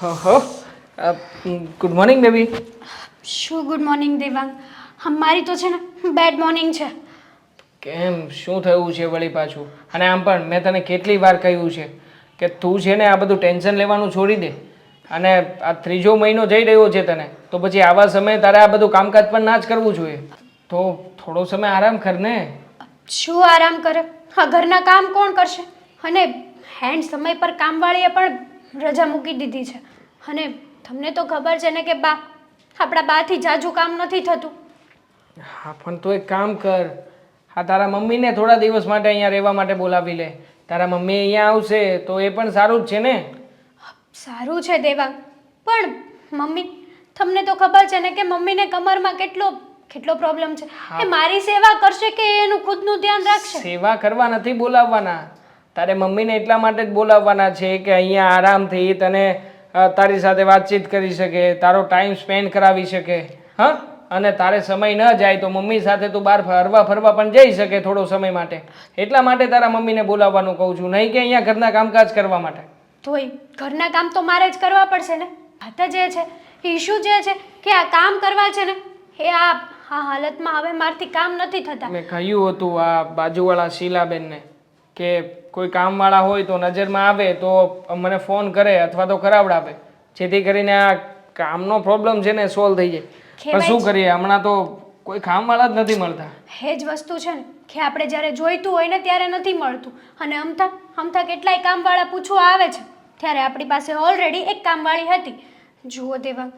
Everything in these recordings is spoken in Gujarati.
હો ગુડ મોર્નિંગ બેબી. શું ગુડ મોર્નિંગ દેવાંગ? મારી તો છે ને બેડ મોર્નિંગ છે. કેમ, શું થયું છે વળી પાછું? અને આમ પણ મેં તને કેટલી વાર કહ્યું છે કે તું છે ને આ બધું ટેન્શન લેવાનું છોડી દે. અને આ ત્રીજો મહિનો જઈ રહ્યો છે તને, તો પછી આવા સમયે તારે આ બધું કામકાજ પણ ના જ કરવું જોઈએ. તો થોડો સમય આરામ કર ને. શું આરામ કરે? હા, ઘરના કામ કોણ કરશે? અને હેન્ડ સમય પર કામવાળીએ પણ રજા મૂકી દીધી છે. અને તમને તો ખબર છે ને કે આપણા બાથી જાજુ કામ નથી થતું. હા, પણ તું એક કામ કર. હા, તારા મમ્મીને થોડા દિવસ માટે અહીંયા રહેવા માટે બોલાવી લે. તારા મમ્મી અહીંયા આવશે તો એ પણ સારું જ છે ને. સારું છે દેવાંગ, પણ મમ્મી, તમને તો ખબર છે ને કે મમ્મીને કમરમાં કેટલો પ્રોબ્લેમ છે. એ મારી સેવા કરશે કે એનું ખુદનું ધ્યાન રાખશે? સેવા કરવા નથી બોલાવવાના. તારે મમ્મીને એટલા માટે જ બોલાવવાના છે કે અહીંયા આરામથી તને તારી સાથે વાતચીત કરી શકે, તારો ટાઈમ સ્પેન્ડ કરાવી શકે. હા, અને તારે સમય ન જાય તો મમ્મી સાથે તું બહાર હરવા ફરવા પણ જઈ શકે થોડો સમય માટે. એટલા માટે તારા મમ્મીને બોલાવવાનું કહું છું, નહીં કે અહીંયા ઘરના કામકાજ કરવા માટે. તોય ઘરના કામ તો મારે જ કરવા પડશે ને. વાત જે છે, ઇશ્યુ જે છે કે આ કામ કરવા છે ને એ આ હાલતમાં હવે મારથી કામ નથી થતા. મેં કહ્યું હતું આ બાજુવાળા શીલાબેનને કે કોઈ કામવાળા હોય તો નજરમાં આવે તો મને ફોન કરે અથવા તો કરાવડાવે, જેથી કરીને આ કામનો પ્રોબ્લેમ છે ને સોલ્વ થઈ જાય. પણ શું કરીએ, હમણાં તો કોઈ કામવાળા જ નથી મળતા. એ જ વસ્તુ છે ને કે આપણે જ્યારે જોઈતું હોય ને ત્યારે નથી મળતું. અને અમથા કેટલાય કામવાળા પૂછવા આવે છે, ત્યારે આપણી પાસે ઓલરેડી એક કામવાળી હતી. જુઓ દેવાંગ,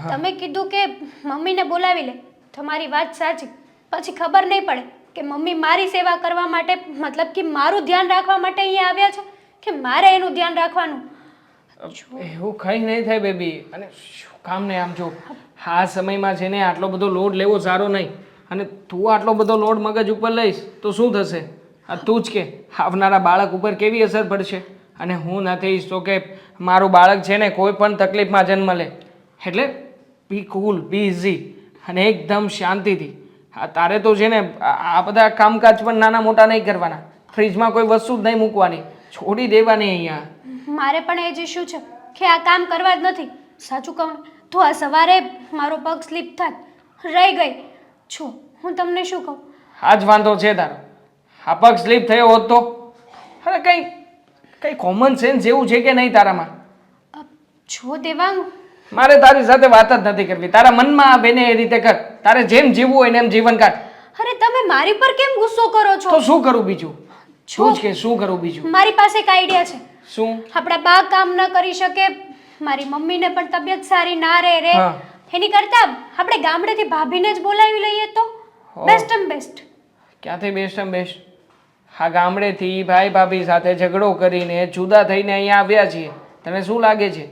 તમે કીધું કે મમ્મીને બોલાવી લે, તમારી વાત સાચી. પછી ખબર નહીં પડે કે મમ્મી મારી સેવા કરવા માટે, મતલબ કે મારું ધ્યાન રાખવા માટે અહીંયા આવ્યા છે કે મારે એનું ધ્યાન રાખવાનું. એવું કંઈ નહીં થાય બેબી. અને શું કામ નહીં, આમ જો આ સમયમાં છે ને આટલો બધો લોડ લેવો સારો નહીં. અને તું આટલો બધો લોડ મગજ ઉપર લઈશ તો શું થશે? આ તું જ કે આવનારા બાળક ઉપર કેવી અસર પડશે. અને હું નથી ઈચ્છતો કે મારું બાળક છે ને કોઈ પણ તકલીફમાં જન્મ લે. એટલે બી કુલ, બી ઇઝી અને એકદમ શાંતિથી. હા, તારે તો છે ને આ બધા કામકાજ પણ નાના મોટા નહીં કરવાના. ફ્રીજમાં કોઈ વસ્તુ જ નહીં મૂકવાની, છોડી દેવાની અહીંયા. મારે પણ એ જ ઇશ્યુ છે કે આ કામ કરવા જ નથી. સાચું કહું ને તો આ સવારે મારો પગ સ્લીપ થાય રહી ગઈ છું. હું તમને શું કહું? આ જ વાંધો છે તારો. આ પગ સ્લીપ થયો હોત તો? અરે કંઈ કોમન સેન્સ જેવું છે કે નહીં તારામાં? જો દેવાંગ, મારે તારી સાથે વાત જ નથી કરવી. તારા મનમાં આવે ને એ રીતે કર. તારે જેમ જીવવું હોય ને એમ જીવન કાઢ. અરે તમે મારી પર કેમ ગુસ્સો કરો છો? તો શું કરું બીજું? શું જ કે શું કરું બીજું? મારી પાસે એક આઈડિયા છે. શું? આપણા બા કામ ન કરી શકે, મારી મમ્મીને પણ તબિયત સારી ના રહે, એની કરતા આપણે ગામડેથી ભાભીને જ બોલાવી લઈએ તો બેસ્ટ એન્ડ બેસ્ટ. ક્યાંથી બેસ્ટ એન્ડ બેસ્ટ? હા, ગામડેથી ભાઈ ભાભી સાથે ઝઘડો કરીને જુદા થઈને અહીંયા આવ્યા છીએ. તને શું લાગે છે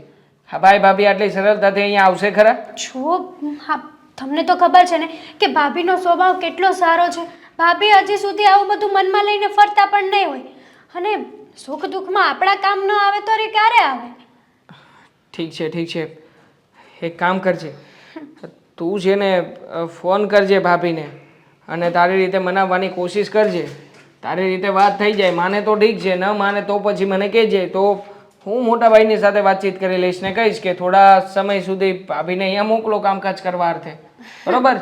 હા ભાઈ ભાભી આટલી સરળતાથી અહીંયા આવશે ખરા? જો હા, તમને તો ખબર છે ને કે ભાભીનો સ્વભાવ કેટલો સારો છે. ભાભી હજી સુધી આવું બધું મનમાં લઈને ફરતા પણ નહીં હોય. અને સુખ દુઃખમાં આપણા કામ ન આવે તો ક્યારે આવે? ઠીક છે, ઠીક છે. એક કામ કરજે, તું છે ને ફોન કરજે ભાભીને અને તારી રીતે મનાવવાની કોશિશ કરજે. તારી રીતે વાત થઈ જાય, માને તો ઠીક છે, ન માને તો પછી મને કહેજે. તો હું મોટા ભાઈની સાથે વાતચીત કરી લઈશ ને કહીશ કે થોડા સમય સુધી ભાભીને અહીંયા મોકલો કામકાજ કરવા અર્થે. બરોબર?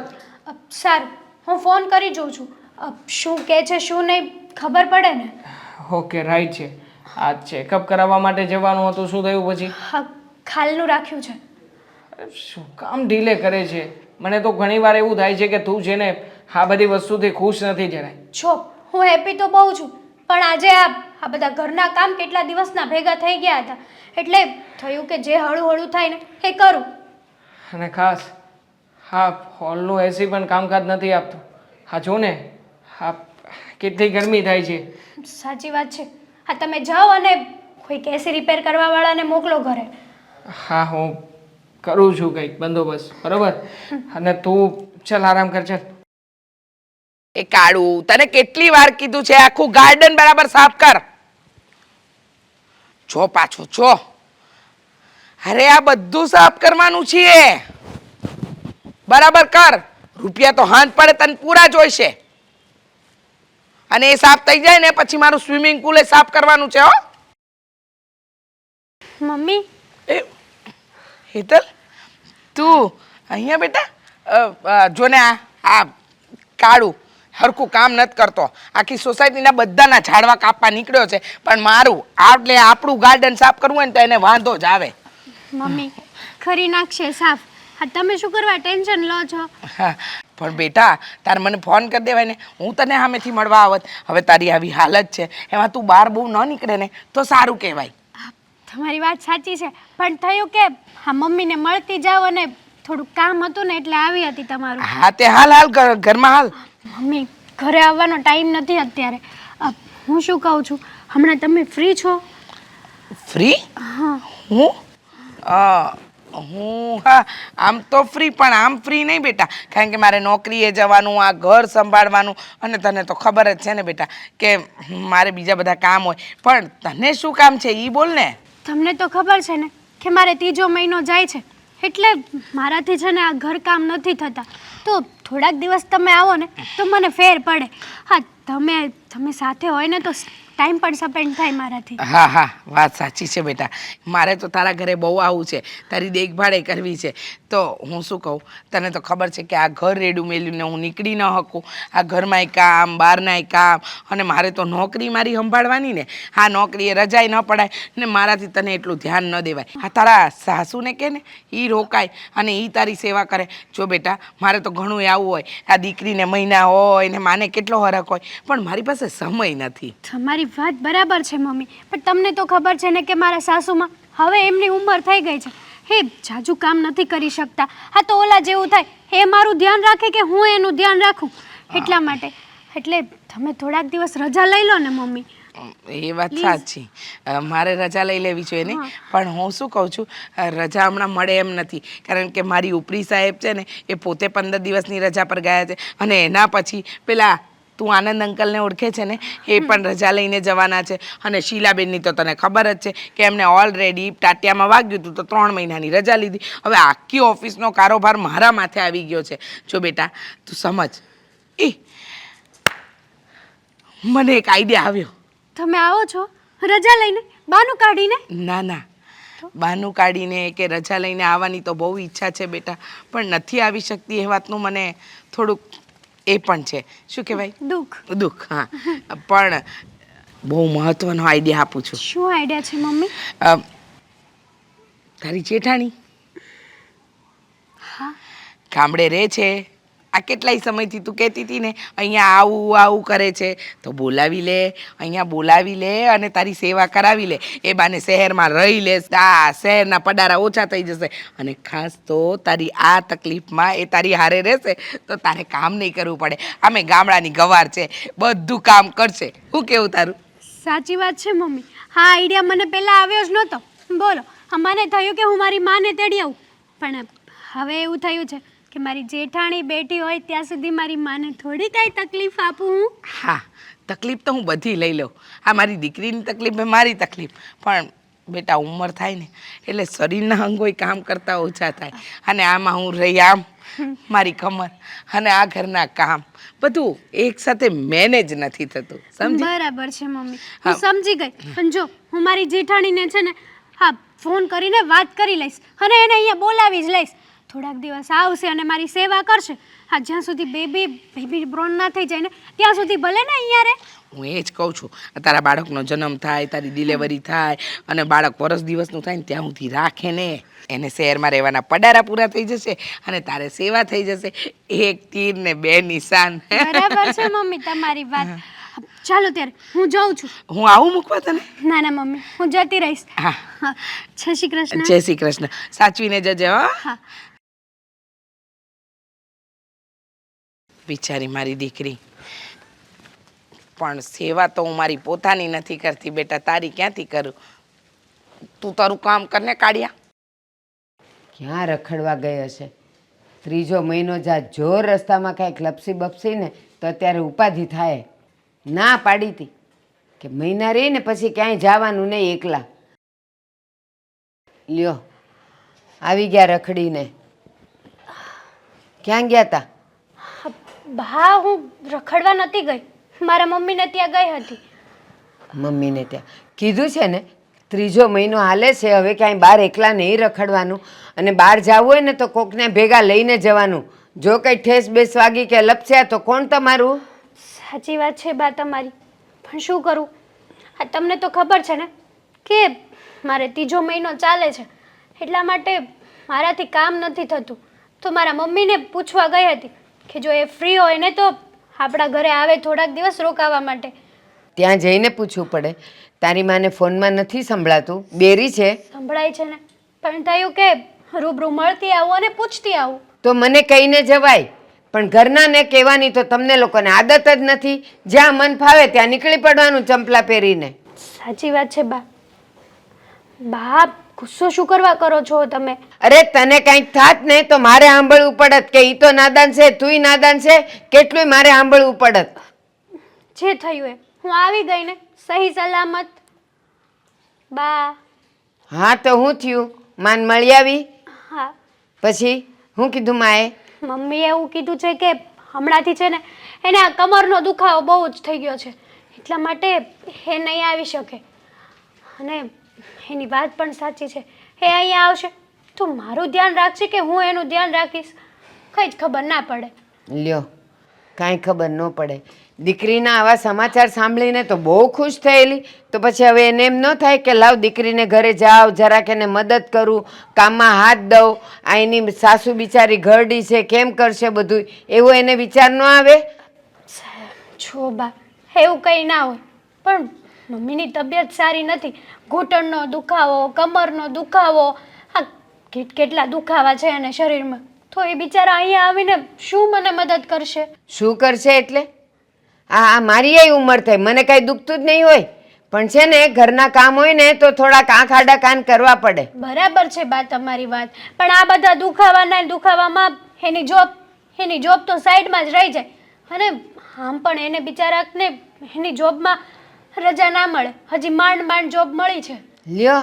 સારું, હું ફોન કરી જોઉં છું. શું કહે છે શું નહીં ખબર પડે ને. ઓકે, રાઈટ છે. આ ચેકઅપ કરાવવા માટે જવાનું હતું, શું થયું પછી? હા, ખાલનું રાખ્યું છે. શું કામ ડીલે કરે છે? મને તો ઘણી વાર એવું થાય છે કે તું છે ને આ બધી વસ્તુથી ખુશ નથી જરાય. જો હું હેપી તો બહુ છું, પણ આજે આ બધા ઘરના કામ કેટલા દિવસના ભેગા થઈ ગયા હતા, એટલે થયું કે જે હળું હળું થાય ને એ કરું. અને ખાસ હા, હોલનું એસી પણ કામકાજ નથી આપતું. હા જો ને, હા કેટલી ગરમી થાય છે. સાચી વાત છે. હા, તમે જાઓ અને કોઈક એસી રિપેર કરવાવાળાને મોકલો ઘરે. હા, હું કરું છું કંઈક બંદોબસ્ત. બરોબર? અને તું ચાલ આરામ કર. ચાલ. એ કાળું, તને કેટલી વાર કીધું છે આખું ગાર્ડન બરાબર સાફ કર. જો પાછું જો. અરે આ બધું સાફ કરવાનું છે, બરાબર કર. રૂપિયા તો હાથ પડે તને પૂરા જોઈશે. અને એ સાફ થઈ જાય ને પછી મારું સ્વિમિંગ પુલ એ સાફ કરવાનું છે. હો મમ્મી, હેતલ તું અહીંયા બેટા જો ને આ કાળું હરખું કામ નથી કરતો. આખી સોસાયટીના બધાના ઝાડવા કાપવા નીકળ્યો છે, પણ મારું એટલે આપણું ગાર્ડન સાફ કરવું હોય ને તો એને વાંધો જ આવે. મમ્મી કરી નાખશે સાફ. હા તમે શું કરવા ટેન્શન લો છો? હા પણ બેટા તારે મને ફોન કરી દેવાય ને, હું તને સામેથી મળવા આવત. હવે તારી આવી હાલત છે એમાં તું બહાર બહુ ન નીકળે ને તો સારું કહેવાય. તમારી વાત સાચી છે, પણ થયું કે હા મમ્મીને મળતી જાવ અને થોડુંક કામ હતું ને એટલે આવી હતી તમારું. હા તે હાલ ઘરમાં હાલ. મમ્મી ઘરે આવવાનો ટાઈમ નથી અત્યારે. હું શું કહું છું, હમણાં તમે ફ્રી છો? ફ્રી? હા. હું હા આમ તો ફ્રી, પણ આમ ફ્રી નહીં બેટા, કારણ કે મારે નોકરીએ જવાનું, આ ઘર સંભાળવાનું, અને તને તો ખબર જ છે ને બેટા કે મારે બીજા બધા કામ હોય. પણ તને શું કામ છે એ બોલ ને. તમને તો ખબર છે ને કે મારે ત્રીજો મહિનો જાય છે, એટલે મારાથી છે ને આ ઘરકામ નથી થતા. તો થોડાક દિવસ તમે આવો ને તો મને ફેર પડે. હા તમે સાથે હોય ને તો ટાઈમ પણ સ્પેન્ડ થાય મારાથી. હા વાત સાચી છે બેટા, મારે તો તારા ઘરે બહુ આવવું છે, તારી દેખભાળે કરવી છે. તો હું શું કહું, તને તો ખબર છે કે આ ઘર રેડું મેલ્યું હું નીકળી ન શકું. આ ઘરમાંય કામ, બહારનાય કામ, અને મારે તો નોકરી મારી સંભાળવાની ને. હા નોકરીએ રજાય ન પડાય ને મારાથી તને એટલું ધ્યાન ન દેવાય. હા તારા સાસુને કહે ને એ રોકાય અને એ તારી સેવા કરે. જો બેટા મારે તો ઘણું આવું હોય, આ દીકરીને મહિના હોય ને માને કેટલો હરખ હોય, પણ મારી પાસે સમય નથી. તમારી વાત બરાબર છે મમ્મી, પણ તમને તો ખબર છે ને કે મારા સાસુમાં હવે એમની ઉંમર થઈ ગઈ છે, હે જાજુ કામ નથી કરી શકતા. હા તો ઓલા જેવું થાય, એ મારું ધ્યાન રાખે કે હું એનું ધ્યાન રાખું, એટલા માટે. એટલે તમે થોડાક દિવસ રજા લઈ લો ને મમ્મી. એ વાત સાચી, મારે રજા લઈ લેવી જોઈએ ને, પણ હું શું કહું છું, રજા હમણાં મળે એમ નથી, કારણ કે મારી ઉપરી સાહેબ છે ને એ પોતે 15 દિવસની રજા પર ગયા છે, અને એના પછી પેલા તું આનંદ અંકલને ઓળખે છે ને એ પણ રજા લઈને જવાના છે. અને શીલાબેનની તો તને ખબર જ છે કે એમને ઓલરેડી ટાટિયામાં વાગ્યું હતું તો 3 મહિનાની રજા લીધી. હવે આખી ઓફિસનો કારોબાર મારા માથે આવી ગયો છે. જો બેટા તું સમજ. મને એક આઈડિયા આવ્યો. તમે આવો છો રજા લઈને, બાનું કાઢીને? ના બહાનું કાઢીને કે રજા લઈને આવવાની તો બહુ ઈચ્છા છે બેટા, પણ નથી આવી શકતી એ વાતનું મને થોડુંક એ પણ છે, શું કહેવાય, દુઃખ. હા પણ બહુ મહત્વનો આઈડિયા આપું છું. શું આઈડિયા છે મમ્મી? તારી જેઠાણી હા ગામડે રહે છે, આ કેટલાય સમયથી તું કહેતી હતી ને અહીંયા આવું કરે છે, તો બોલાવી લે, અહીંયા બોલાવી લે અને તારી સેવા કરાવી લે. એ બાને શહેરમાં રહી લે, આ શહેરના પડારા ઓછા થઈ જશે, અને ખાસ તો તારી આ તકલીફમાં એ તારી હારે રહેશે તો તારે કામ નહીં કરવું પડે. આમે ગામડાની ગવાર છે, બધું કામ કરશે. શું કેવું તારું? સાચી વાત છે મમ્મી, હા આઈડિયા મને પહેલાં આવ્યો જ નહોતો. બોલો, મને થયું કે હું મારી માને તેડી આવું, પણ હવે એવું થયું છે કે મારી જેઠાણી બેઠી હોય ત્યાં સુધી મારી માને થોડી કાંઈ તકલીફ આપું હું? હા તકલીફ તો હું બધી લઈ લઉં. આ મારી દીકરીની તકલીફ એ મારી તકલીફ, પણ બેટા ઉંમર થાય ને એટલે શરીરના અંગોય કામ કરતાં ઓછા થાય, અને આમાં હું રહી આમ મારી કમર અને આ ઘરના કામ બધું એક સાથે મેનેજ નથી થતું. સમજી? બરાબર છે મમ્મી, હું સમજી ગઈ. પણ જો હું મારી જેઠાણીને છે ને હા ફોન કરીને વાત કરી લઈશ અને એને અહીંયા બોલાવી જ લઈશ. થોડાક દિવસ આવશે અને મારી સેવા કરશે. હા જ્યાં સુધી બેબી બ્રોન ના થઈ જાય ને ત્યાં સુધી ભલે ને અહીંયા રહે. હું એ જ કહું છું, તારા બાળકનો જન્મ થાય, તારી ડિલિવરી થાય અને બાળક વર્ષ દિવસનું થાય ને ત્યાં સુધી રાખે ને. એને શહેરમાં રહેવાના પડારા પૂરા થઈ જશે અને તારે સેવા થઈ જશે. એક તીર ને 2 નિશાન. બરાબર છે મમ્મી તમારી વાત. ચાલો ત્યારે હું જાઉં છું. હું આવું મૂકવા તને? ના મમ્મી હું જતી રહીશ. હા જય શ્રી કૃષ્ણ. જય શ્રી કૃષ્ણ. સાચવીને જજે. હા. બિચારી મારી દીકરી, પણ સેવા તો હું મારી પોતાની નથી કરતી બેટા, તારી ક્યાંથી કરું? તું તારું કામ કરને કાઢ્યા. ક્યાં રખડવા ગઈ હશે? ત્રીજો મહિનો જા, જો રસ્તામાં કાંઈક લપસી બપસી ને તો અત્યારે ઉપાધિ થાય. ના પાડી હતી કે મહિના રહી ને પછી ક્યાંય જવાનું નહીં એકલા. લ્યો આવી ગયા રખડીને. ક્યાં ગયા તા? બા હું રખડવા નથી ગઈ, મારા મમ્મીને ત્યાં ગઈ હતી. મમ્મીને ત્યાં કીધું છે ને ત્રીજો મહિનો હાલે છે, હવે ક્યાંય બહાર એકલા નહીં રખડવાનું, અને બહાર જવું હોય ને તો કોકને ભેગા લઈને જવાનું. જો કંઈ ઠેસ બેસ વાગી કે લપસ્યા તો કોણ તમારું? સાચી વાત છે બા તમારી, પણ શું કરું? આ તમને તો ખબર છે ને કે મારે ત્રીજો મહિનો ચાલે છે, એટલા માટે મારાથી કામ નથી થતું. તો મારા મમ્મીને પૂછવા ગઈ હતી કે જો એ ફ્રી હોય ને તો આપણા ઘરે આવે થોડાક દિવસ રોકાવા માટે. ત્યાં જઈને પૂછવું પડે. તારી માને ફોનમાં નથી સંભળાતું? બેરી છે? સંભળાય છે ને, પણ થયું કે રૂબરૂ મળતી આવું અને પૂછતી આવું. તો મને કહીને જવાય, પણ ઘરનાને કહેવાની તો તમને લોકોને આદત જ નથી. જ્યાં મન ફાવે ત્યાં નીકળી પડવાનું ચંપલા પહેરીને. સાચી વાત છે બા. બા ગુસ્સો શું કરવા કરો છો તમે? અરે તને કંઈક થાત ને તો મારે સાંભળવું પડત કે ઈ તો નાદાન છે, તુંય નાદાન છે, કેટલુંય મારે સાંભળવું પડત. જે થયું એ હું આવી ગઈ ને સહી સલામત. બા. હા તો હું થયું? માન મળી આવી? હા. પછી હું કીધું માએ? મમ્મીએ એવું કીધું છે કે હમણાંથી છે ને એને આ કમરનો દુખાવો બહુ જ થઈ ગયો છે, એટલા માટે એ નહીં આવી શકે. અને એની વાત પણ સાચી છે, એ અહીંયા આવશે તો મારું ધ્યાન રાખશે કે હું એનું ધ્યાન રાખીશ, કંઈ જ ખબર ના પડે. લ્યો, કાંઈ ખબર ન પડે. દીકરીના આવા સમાચાર સાંભળીને તો બહુ ખુશ થયેલી, તો પછી હવે એને એમ ન થાય કે લાવ દીકરીને ઘરે જાઓ, જરાક એને મદદ કરું, કામમાં હાથ દઉં, આ એની સાસુ બિચારી ઘરડી છે, કેમ કરશે બધું, એવો એને વિચાર ન આવે? છો બા, એવું કંઈ ના હોય, પણ મમ્મીની તબિયત સારી નથી. ઘૂંટણનો દુખાવો, કમરનો દુખાવો, આ કેટલા દુખાવા છે એને શરીરમાં, તો એ બિચારા અહીંયા આવીને શું મને મદદ કરશે? શું કરશે એટલે? આ મારી ઉંમર થઈ, મને કાંઈ દુખતું જ નહીં હોય, પણ છે ને ઘરના કામ હોય ને તો થોડાક આંખ આડા કાન કરવા પડે. બરાબર છે બા તમારી વાત, પણ આ બધા દુખાવામાં એની જોબ તો સાઈડમાં જ રહી જાય, અને આમ પણ એને બિચારાને એની જોબમાં રજા ના મળે, હજી માંડ માંડ જોબ મળી છે. લ્યો,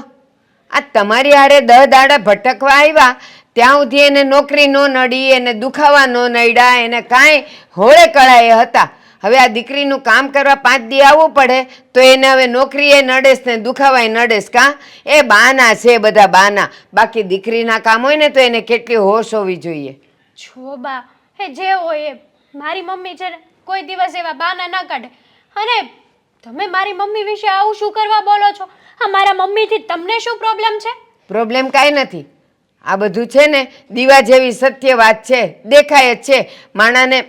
આ તમારી હારે 10 દાડા ભટકવા આવ્યા ત્યાં સુધી એને નોકરી ન નડી, એને દુખાવા ન નડ્યા, એને કાંઈ હોળે કળાએ હતા. હવે આ દીકરીનું કામ કરવા 5 દી આવવું પડે તો એને હવે નોકરીએ નડેસ ને દુખાવાય નડેસ. કાં એ બાના છે, બધા બાના. બાકી દીકરીના કામ હોય ને તો એને કેટલી હોશ હોવી જોઈએ. છો બા, એ જે હોય એ, મારી મમ્મી છે ને કોઈ દિવસ એવા બાના ના કાઢે. અને તમે મારી મમ્મી વિશે આવું શું કરવા બોલો છો? હા, મારા મમ્મીથી તમને શું પ્રોબ્લેમ છે? પ્રોબ્લેમ કાંઈ નથી. આ બધું છે ને દીવા જેવી સત્ય વાત છે, દેખાય જ છે માણાને.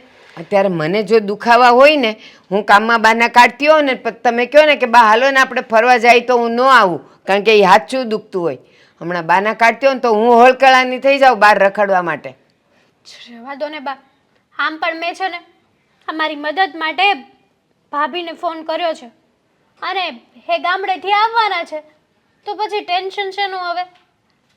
અત્યારે મને જો દુખાવા હોય ને, હું કામમાં બાના કાઢતી હોઉં ને, તમે કહો ને કે બા હાલો ને આપણે ફરવા જાય, તો હું ન આવું, કારણ કે એ હાચું દુખતું હોય. હમણાં બાના કાઢતી હોય ને તો હું હોળકળાની થઈ જાઉં બહાર રખડવા માટે. રહેવા દો ને બા. આમ પણ મેં છે ને અમારી મદદ માટે ભાભીને ફોન કર્યો છે, અને એ ગામડેથી આવવાના છે, તો પછી ટેન્શન શેનું હવે?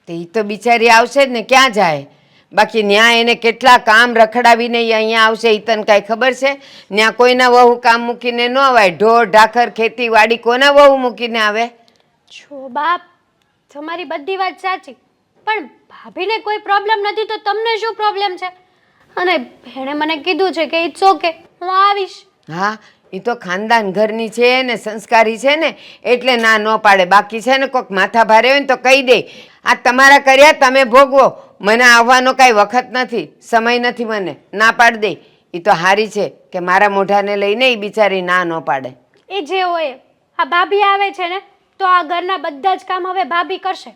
તો એ તો બિચારી આવશે જ ને, ક્યાં જાય? બાકી ન્યા એને કેટલા કામ રખડાવીને અહીંયા આવશે, એ તને કાંઈ ખબર છે? ન્યા કોઈના વહુ કામ મૂકીને ન આવાય. ઢોર ઢાખર ખેતીવાડી કોના વહુ મૂકીને આવે? છો બાપ, તમારી બધી વાત સાચી, પણ ભાભીને કોઈ પ્રોબ્લેમ નથી તો તમને શું પ્રોબ્લેમ છે? અને એણે મને કીધું છે કે ઇટ્સ ઓકે, હું આવીશ. હા, એ તો ખાનદાન ઘરની છે ને, સંસ્કારી છે ને, એટલે ના ન પાડે. બાકી છે ને કોઈક માથા ભારે હોય ને તો કહી દે, આ તમારા કર્યા તમે ભોગવો, મને આવવાનો કાંઈ વખત નથી, સમય નથી, મને ના પાડી દે. એ તો હારી છે કે મારા મોઢાને લઈને એ બિચારી ના ન પાડે. એ જે હોય, આ ભાભી આવે છે ને તો આ ઘરના બધા જ કામ હવે ભાભી કરશે.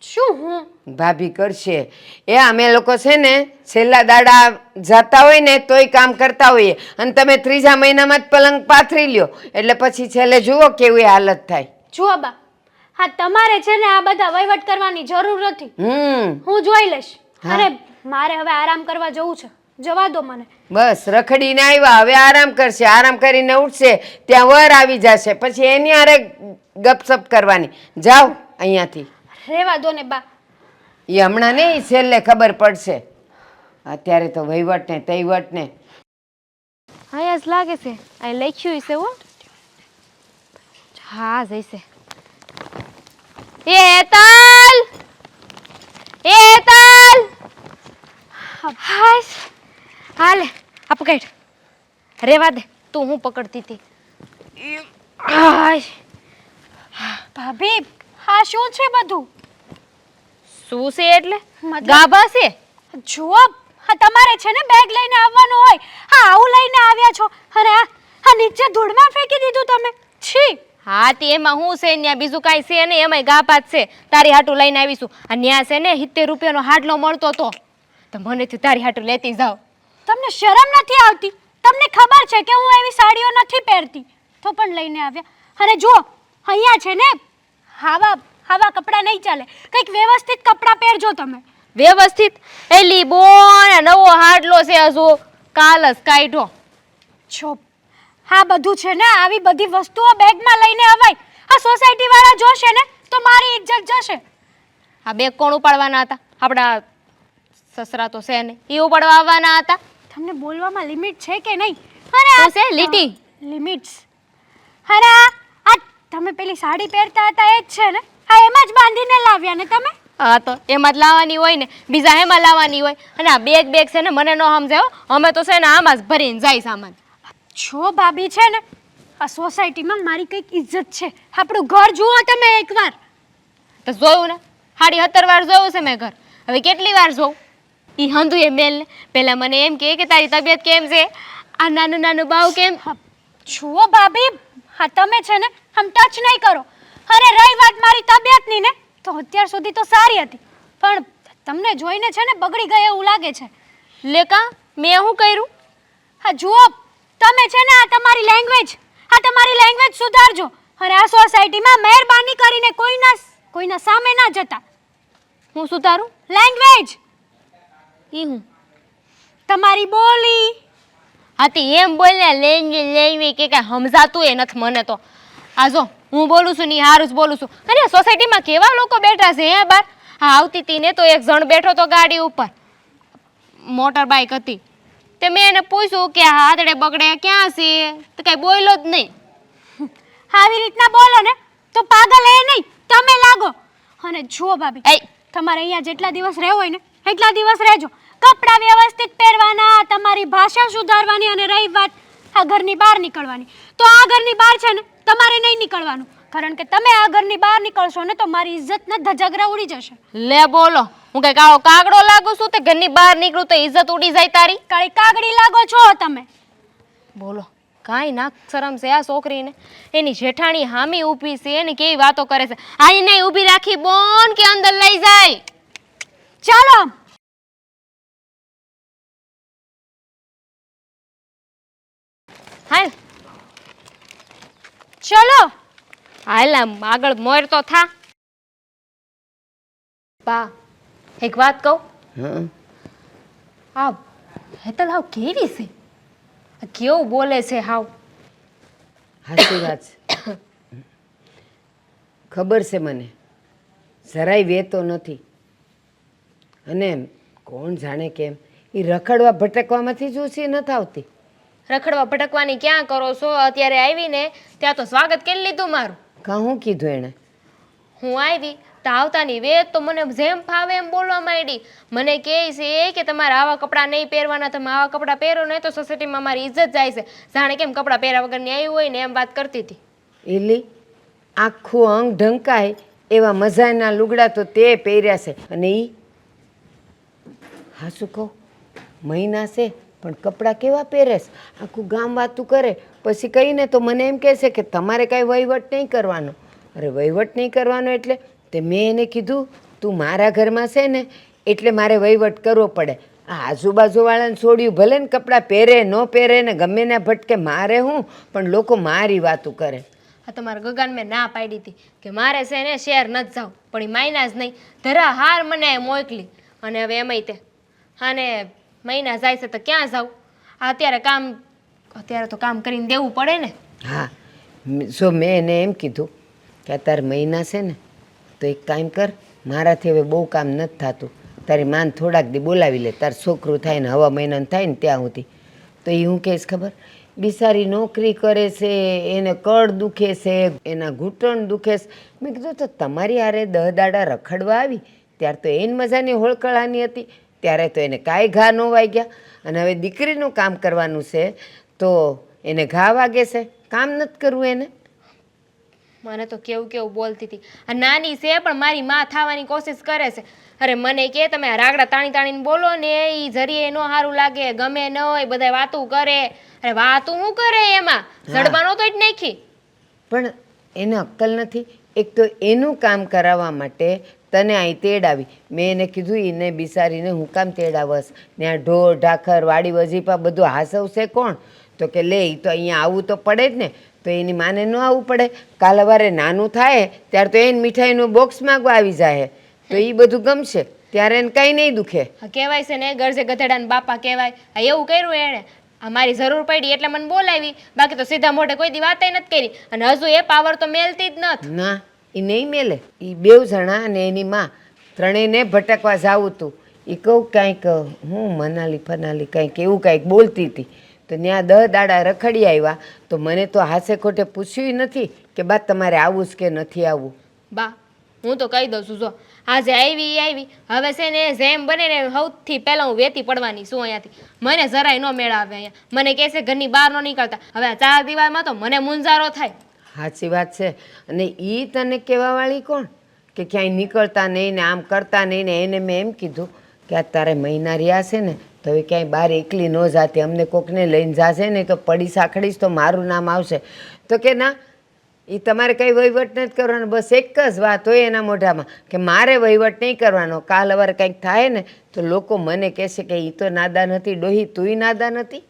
શું હું? ભાભી કરશે? એ અમે લોકો છે ને છેલ્લા દાડા જતા હોય ને તોય કામ કરતા હોઈએ, અને તમે ત્રીજા મહિનામાં જ પલંગ પાથરી લ્યો, એટલે પછી છેલ્લે જુઓ કેવી હાલત થાય. જુઓ બા, હા તમારે છે ને આ બધા વહીવટ કરવાની જરૂર નથી, હું જોઈ લઈશ. અને મારે હવે આરામ કરવા જવું છે, જવા દો મને. બસ રખડીને આવ્યા, હવે આરામ કરશે, આરામ કરીને ઉઠશે ત્યાં વર આવી જશે, પછી એની હારે ગપસપ કરવાની. જાઓ અહીંયાથી. રહેવા દો ને બા. એ હમણાં નહીં, છેલ્લે ખબર પડશે. અત્યારે તો વહીવટ ને તૈવટ ને. હા જ લાગે છે, અહીં લખ્યું છે હો. હા જઈશે. એ હેતલ, એ હેતલ, હાશ, હાલે આ પકડ. રેવા દે, તું હું પકડતી હતી. હાશ. ભાભી, હા શું છે બધું? શું છે એટલે મતલબ- ગાભા છે? જુઓ, હા તમારે છે ને બેગ લઈને આવવાનું હોય. હા આવું લઈને આવ્યા છો અને આ નીચે ધૂળમાં ફેંકી દીધું તમે. છી. હા તે એમાં હું છે ન્યા બીજું કાંઈ છે નહીં, એમાંય ગાભા જ છે. તારી હાટું લઈને આવીશું. આ ન્યા છે ને 70 રૂપિયાનો હાડલો મળતો તો મને થયું તારી હાટું લેતી જાવ. તમને શરમ નથી આવતી? તમને ખબર છે કે હું એવી સાડીઓ નથી પહેરતી, તો પણ લઈને આવ્યા. અને જુઓ અહીંયા છે ને આવા કપડાં નહીં ચાલે. કંઈક વ્યવસ્થિત કપડાં પહેરજો તમે. વ્યવસ્થિત એલી બોન નવો હાડલો છે હજુ કાલ જ કાઢ્યો. છો હા બધું છે ને આવી બધી વસ્તુઓ બેગમાં લઈને અવાય. આ સોસાયટી વાળા જોશે ને તો મારી ઇજ્જત જશે. આ બેગ કોણ ઉપાડવાના હતા? આપણા સસરા તો છે ને, એ ઉપાડવા આવવાના હતા. તમને બોલવામાં લિમિટ છે કે નહીં? શું છે લીટી? લિમિટ્સ. અરે આ તમે પેલી સાડી પહેરતા હતા એ જ છે ને? આ એમાં જ બાંધીને લાવ્યા ને તમે? હા તો એમાં જ લાવવાની હોય ને, બીજા એમાં લાવવાની હોય. અને આ બેગ છે ને મને ન સમજાયો, અમે તો છે ને આમાં જ ભરીને જાય સામાન. છો ભાભી છે ને આ સોસાયટીમાં મારી કંઈક ઇજ્જત છે. આપણું ઘર જુઓ તમે એકવાર. તો જોયું ને, 70 વાર જોયું છે મેં ઘર. હવે કેટલી વાર જોઉં? ઈ હંધુ એ મેલ ને પેલા મને એમ કે તારી તબિયત કેમ છે, આ નાનું નાનું બાવ કેમ. જુઓ ભાભી, હા તમે છે ને આમ ટચ નહીં કરો. અરે રહી વાત મારી તબિયતની ને, તો અત્યાર સુધી તો સારી હતી, પણ તમને જોઈને છે ને બગડી ગઈ એવું લાગે છે. લેકા મેં શું કર્યું? હા જુઓ તમે છે ને આ તમારી લેંગ્વેજ સુધારજો. અને આ સોસાયટીમાં મહેરબાની કરીને કોઈના સામે ના જતા. હું સુધારું? લેંગ્વેજ ઈ હું તમારી બોલી. હાથી એમ બોલ ને, લેંગવી કે કાંઈ સમજાતું એ નથી મને તો. આ જો હું બોલું છું ને હારું જ બોલું છું. અરે સોસાયટીમાં કેવા લોકો બેઠા છે હે બાર. હા આવતી હતી ને તો એક જણ બેઠો તો ગાડી ઉપર, મોટર બાઇક હતી. તે મેં એને પૂછ્યું કે હાથડે બગડે ક્યાં છે, તો કાંઈ બોલ્યો જ નહીં. આવી રીતના બોલો ને તો પાગલ એ નહીં તમે લાગો. અને જુઓ ભાભી, એય તમારે અહીંયા જેટલા દિવસ રહેવું હોય ને એટલા દિવસ રહેજો. કપડાં વ્યવસ્થિત પહેરવાના, તમારી ભાષા સુધારવાની, અને રહી વાત આ ઘરની બહાર નીકળવાની, તો આ ઘરની બહાર છે ને તમારે નહીં નીકળવાનું. કારણ કે તમે આ ઘરની બહાર નીકળશો ને તો મારી ઇજ્જતના ધજાગરા ઉડી જશે. લે બોલો, હું કઈ કાળો કાગડો લાગુ છું તે ઘરની બહાર નીકળું તો ઇજ્જત ઉડી જાય તારી? કાળી કાગડી લાગો છો તમે. બોલો કાંઈ નાક શરમ છે આ છોકરીને. એની જેઠાણી હામી ઊભી છે, એની કેવી વાતો કરે છે. આઈ નહીં ઊભી રાખી બોન કે અંદર લઈ જાય. ચાલો હાલ ચલો. હાલ આમ આગળ મોર તો થા. બા એક વાત કહું? હં આ હેતલ હાવ કેવી છે, આ કેવું બોલે છે હાવ. સાચી વાત છે. ખબર છે મને, જરાય વેતો નથી. અને કોણ જાણે કેમ એ રખડવા ભટકવામાંથી જ ઓછી નથી આવતી. રખડવા ભટકવાની ક્યાં કરો છો? અત્યારે આવીને ત્યાં તો સ્વાગત કરી લીધું મારું. કાં શું કીધું એણે? હું આવી તો આવતાની વેત તો મને જેમ ફાવે એમ બોલવા માંડી. મને કહે છે કે તમારે આવા કપડાં નહીં પહેરવાના, તમે આવા કપડાં પહેરો નહીં તો સોસાયટીમાં મારી ઇજ્જત જાય છે. જાણે કેમ કપડાં પહેર્યા વગરની આવી હોય ને એમ વાત કરતી હતી. એલી આખું અંગ ઢંકાય એવા મજાના લુગડા તો તે પહેર્યા છે. અને એ હા શું કહું, મહિના છે પણ કપડાં કેવા પહેરે છે. આખું ગામ વાતું કરે, પછી કહીને તો મને એમ કહે છે કે તમારે કાંઈ વહીવટ નહીં કરવાનો. અરે વહીવટ નહીં કરવાનો એટલે તે મેં એને કીધું તું મારા ઘરમાં છે ને એટલે મારે વહીવટ કરવો પડે. આ આજુબાજુવાળાને છોડ્યું ભલે ને કપડાં પહેરે ન પહેરે ને ગમે ને ભટકે, મારે હું પણ લોકો મારી વાતું કરે. આ તમારા ગગાને મેં ના પાડી હતી કે મારે છે ને શહેર નથી જાવ, પણ એ માયના જ નહીં ધરા હાર મને મોકલી. અને હવે એમાંય તે અને મહિના જાય છે તો ક્યાં જાઉં? અત્યારે તો કામ કરીને દેવું પડે ને. હા જો મેં એને એમ કીધું કે તાર મહિના છે ને તો એક કામ કર, મારાથી હવે બહુ કામ નથી થતું, તારી માન થોડાક દી બોલાવી લે, તાર છોકરું થાય ને હવા મહિનાનું થાય ને ત્યાં સુધી. તો એ હું કહીશ ખબર, બિચારી નોકરી કરે છે, એને કળ દુખે છે, એના ઘૂંટણ દુખે છે. મેં કીધું તો તમારી હારે 10 દાડા રખડવા આવી ત્યારે તો એને મજાની હોળકળાની હતી, ત્યારે તો એને કાંઈ ઘા ન વાગ્યા. અને હવે દીકરીનું કામ કરવાનું છે તો એને ઘા વાગે છે, કામ નથી કરવું એને. મને તો કેવું કેવું બોલતી હતી. આ નાની છે પણ મારી માં થવાની કોશિશ કરે છે. અરે મને કે તમે આ રાગડા તાણી તાણીને બોલો ને એ જરીએ ન સારું લાગે, ગમે ન હોય, બધા વાતું કરે. અરે વાતું શું કરે એમાં? જડબાનો તો જ નાખી. પણ એને અક્કલ નથી. એક તો એનું કામ કરાવવા માટે તને અહીં તેડાવી. મેં એને કીધું એને બિસારીને હું કામ તેડાવસ, ને આ ઢોર ઢાખર વાડી વજીપા બધું હાસવશે કોણ? તો કે લે ઈ તો અહીંયા આવવું તો પડે જ ને. તો એની માને ન આવવું પડે? કાલ સવારે નાનું થાય ત્યારે તો એને મીઠાઈનું બોક્સ માંગવા આવી જાય, તો એ બધું ગમશે, ત્યારે એને કંઈ નહીં દુખે. કહેવાય છે ને ગરજે ગધેડાના બાપા કહેવાય. આ એવું કર્યું એણે. આ મારી જરૂર પડી એટલે મને બોલાવી, બાકી તો સીધા મોઢે કોઈ દી વાતય નથી કરી. અને હજુ એ પાવર તો મેલતી જ નથી. ના, એ નહીં મેલે. એ બેવ જણા અને એની માં ત્રણેયને ભટકવા જાવું હતું. એ કહું કાંઈક હું મનાલી ફનાલી કાંઈક એવું કાંઈક બોલતી હતી, તો ત્યાં 10 દાડા રખડી આવ્યા. તો મને તો હાસે ખોટે પૂછ્યું નથી કે બા તમારે આવવું જ કે નથી આવવું. બા હું તો કહી દઉં છું, જો આજે આવી આવી, હવે છે ને જેમ બને ને સૌથી પહેલાં હું વેતી પડવાની છું અહીંયાથી. મને જરાય ન મેળાવે અહીંયા. મને કહે છે ઘરની બહાર ન નીકળતા. હવે આ 4 દિવાલમાં તો મને મુંજારો થાય. સાચી વાત છે. અને એ તને કહેવાવાળી કોણ કે ક્યાંય નીકળતા નહીં ને આમ કરતા નહીં ને? એને મેં એમ કીધું કે આ તારે મહિના રહ્યા છે ને તો હવે ક્યાંય બહાર એકલી ન જાતી, અમને કોકને લઈને જાશે ને તો પડી સાંકળીશ તો મારું નામ આવશે. તો કે ના, એ તમારે કંઈ વહીવટ નથી કરવાનો. બસ એક જ વાત હોય એના મોઢામાં કે મારે વહીવટ નહીં કરવાનો. કાલ સવારે કંઈક થાય ને તો લોકો મને કહેશે કે એ તો નાદાન હતી ડોહી, તુંય નાદાન હતી.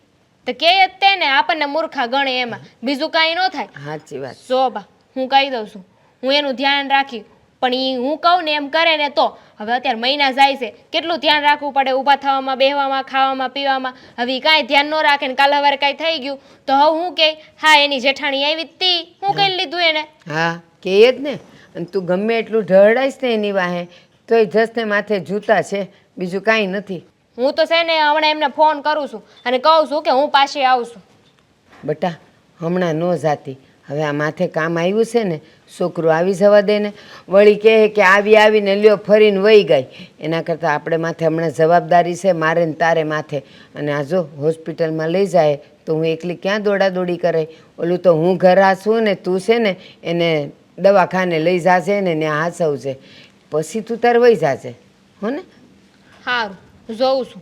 તો કે જ તે ને આપણને મૂર્ખા ગણે, એમાં બીજું કાંઈ ન થાય. સાચી વાત. જો બા હું કહી દઉં છું, હું એનું ધ્યાન રાખી. પણ એ હું કહું ને એમ કરે ને તો. હવે અત્યારે મહિના જાય છે, કેટલું ધ્યાન રાખવું પડે ઊભા થવામાં, બેહવામાં, ખાવામાં, પીવામાં. હવે કાંઈ ધ્યાન ન રાખે ને કાલ સવારે કાંઈ થઈ ગયું તો હવે હું કે હા એની જેઠાણી આવી તી, હું કહી લીધું એને. હા કહે જ ને. અને તું ગમે એટલું ઢળાઈશ ને એની વાહે તોય જસને માથે જૂતા છે, બીજું કાંઈ નથી. હું તો છે ને હમણાં એમને ફોન કરું છું અને કહું છું કે હું પાછી આવું છું. બટા હમણાં ન જાતી. હવે આ માથે કામ આવ્યું છે ને, છોકરું આવી જવા દે ને. વળી કહે કે આવી આવીને લ્યો ફરીને વહી ગઈ. એના કરતાં આપણે માથે હમણાં જવાબદારી છે, મારે ને તારે માથે. અને આ જો હોસ્પિટલમાં લઈ જાય તો હું એકલી ક્યાં દોડાદોડી કરાય? ઓલું તો હું ઘર છું ને તું છે ને એને દવાખાને લઈ જાશે ને ત્યાં હાસવશે, પછી તું તાર વહી જાશે હો ને. સારું જોઉં છું.